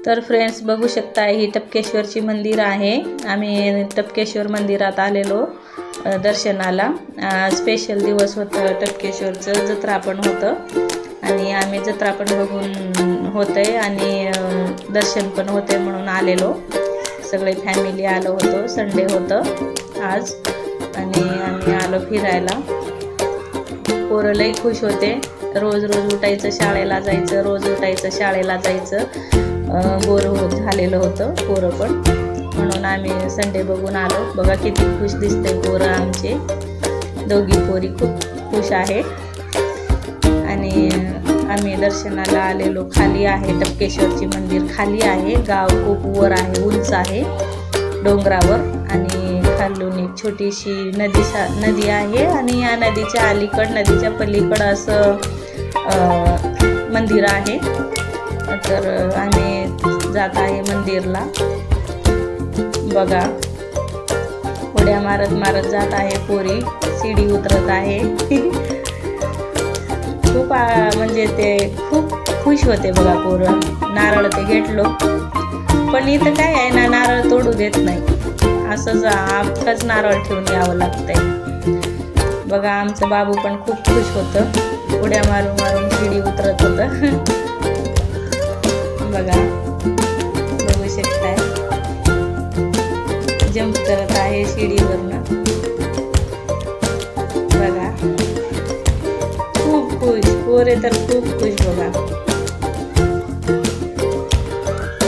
तर फ्रेंड्स बघू शकता ही टपकेश्वरची मंदिर आहे। आम्ही टपकेश्वर मंदिरात आलेलो दर्शनाला। स्पेशल दिवस होता, टपकेश्वरचं जत्रा पण होतं आणि आम्ही जत्रा पण बघून होतंय आणि दर्शन पण होते म्हणून आलेलो। सगळे फॅमिली आलो होतो, संडे होतं आज आणि आम्ही आलो फिरायला। पोरं लई खुश होते, रोज रोज उठायचं शाळेला जायचं, रोज उठायचं शाळेला जायचं, बोर झालेलं होतं पोरं पण, म्हणून आम्ही संडे बघून आलो। बघा किती खुश दिसते पोरं आमचे, दोघी पोरी खूप खुश आहे। आणि आम्ही दर्शनाला आलेलो। खाली आहे टपकेश्वरची मंदिर, खाली आहे, गाव खूप वर आहे, उंच आहे डोंगरावर आणि खालून एक छोटीशी नदी आहे आणि या नदीच्या अलीकड, नदीच्या पलीकडं असं मंदिर आहे। तर आम्ही जात आहे मंदिरला। बघा उड्या मारत मारत जात आहे पोरी, सीडी उतरत आहे। खूप म्हणजे ते खूप खुश होते बघा पोरं। नारळ ते घेतलो, पण इथं काय आहे ना, नारळ तोडू देत नाही, असंच अख्खाच नारळ ठेवून यावं लागतंय। बघा आमचं बाबू पण खूप खुश होतं, उड्या मारून मारून सीडी उतरत होतं। बघा बघू शकताय, जंप करत आहे शिडीवरनं। बघा खूप खुश पोरे, तर खूप खुश। बघा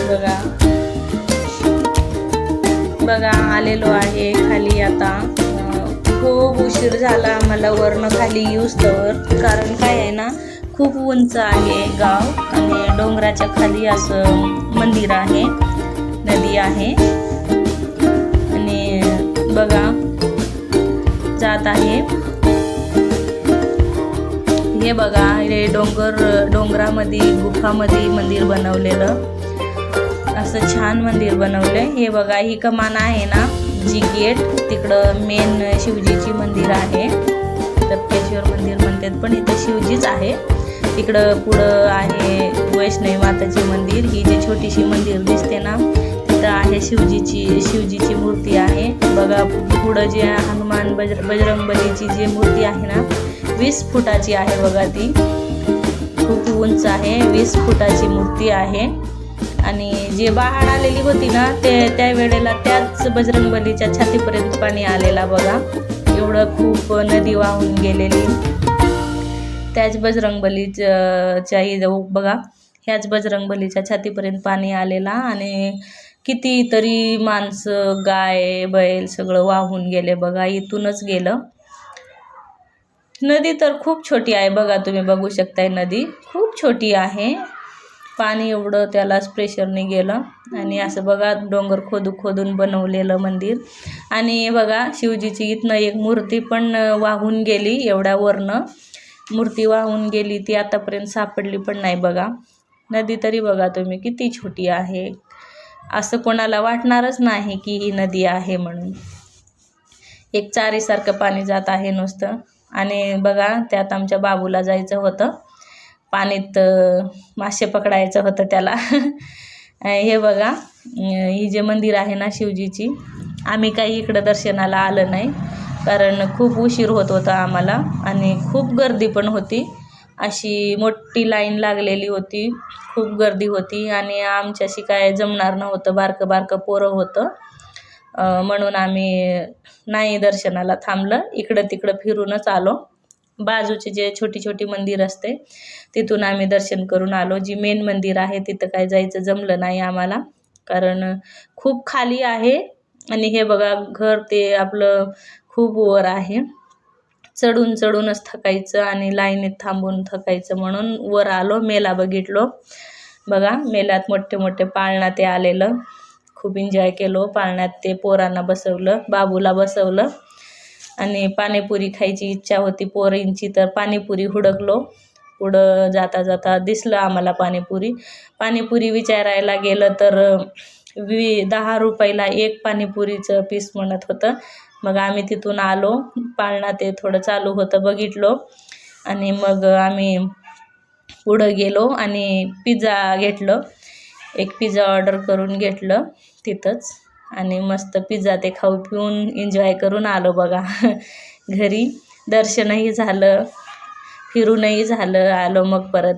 बघा बघा आलेलो आहे खाली आता। खूप उशीर झाला आम्हाला वरनं खाली येऊस्तवर, कारण काय आहे ना, खूप उंच आहे गाव आणि डोंगराच्या खाली असं मंदिर आहे, नदी आहे। आणि बघा जात आहे, हे बघा हे डोंगरामध्ये गुफामध्ये मंदिर बनवलेलं, असं छान मंदिर बनवलंय। हे बघा ही कमान आहे ना, जी गेट, तिकडं मेन शिवजीची मंदिर आहे, टपकेश्वर मंदिर म्हणतात पण इथं शिवजीच आहे। तिकडं पुढं आहे वैष्णवी माताचे मंदिर, ही जी छोटीशी मंदिर दिसते ना, तिथं आहे शिवजीची मूर्ती आहे। बघा पुढं जे हनुमान बजरंगबलीची जी मूर्ती आहे ना, 20 फुटाची आहे बघा, ती खूप उंच आहे, 20 फुटाची मूर्ती आहे। आणि जे बाहेर आलेली होती ना, त्या वेळेला त्याच बजरंगबलीच्या छातीपर्यंत पाणी आलेला बघा, एवढं खूप नदी वाहून गेलेली। त्याच बजरंगबलीच्या बघा, ह्याच बजरंगबलीच्या छातीपर्यंत पाणी आलेला आणि कितीतरी माणसं, गाय, बैल सगळं वाहून गेले बघा, इथूनच गेलं। नदी तर खूप छोटी आहे बघा, तुम्ही बघू शकताय, नदी खूप छोटी आहे, पाणी एवढं त्यालाच प्रेशरने गेलं। आणि असं बघा डोंगर खोदून बनवलेलं मंदिर। आणि बघा शिवजीची इथनं एक मूर्ती पण वाहून गेली, एवढ्या वरनं मूर्ती वाहून गेली, ती आतापर्यंत सापडली पण नाही बघा। नदी तरी बघा तुम्ही किती छोटी आहे, असं कोणाला वाटणारच नाही की ही नदी आहे म्हणून। एक चारीसारखं पाणी जात आहे नुसतं। आणि बघा त्यात आमच्या बाबूला जायचं होतं, पाणीत मासे पकडायचं होतं त्याला। हे बघा ही जे मंदिर आहे ना शिवजीची, आम्ही काही इकडं दर्शनाला आलं नाही, कारण खूप उशीर होत होता आम्हाला आणि खूप गर्दी पण होती, अशी मोठी लाईन लागलेली होती, खूप गर्दी होती आणि आमच्याशी काय जमणार नव्हतं, बारकं पोरं होतं, म्हणून आम्ही नाही दर्शनाला थांबलं, इकडं तिकडं फिरूनच आलो। बाजूचे जे छोटी मंदिर असते तिथून आम्ही दर्शन करून आलो। जी मेन मंदिर आहे तिथं काय जायचं जमलं नाही आम्हाला, कारण खूप खाली आहे आणि हे बघा घर ते आपलं खूप वर आहे, चढूनच थकायचं आणि लाईनीत थांबून थकायचं, म्हणून वर आलो। मेला बघितलो बघा, मेल्यात मोठे पाळणा ते आलेलं, खूप एन्जॉय केलो पाळण्यात, ते पोरांना बसवलं, बाबूला बसवलं आणि पाणीपुरी खायची इच्छा होती पोरींची, तर पाणीपुरी हुडकलो। पुढं जाता दिसलं आम्हाला पाणीपुरी विचारायला गेलं तर 10 रुपयाला एक पाणीपुरीचं पीस म्हणत होतं। मग आम्ही तिथून आलो, पाळणा ते थोडं चालू होतं बघितलो आणि मग आम्ही पुढं गेलो आणि पिझ्झा घेतलं। एक पिझ्झा ऑर्डर करून घेतलं तिथंच आणि मस्त पिझ्झा ते खाऊ पिऊन एन्जॉय करून आलो बघा घरी. दर्शनही झालं, फिरूनही झालं, आलो मग परत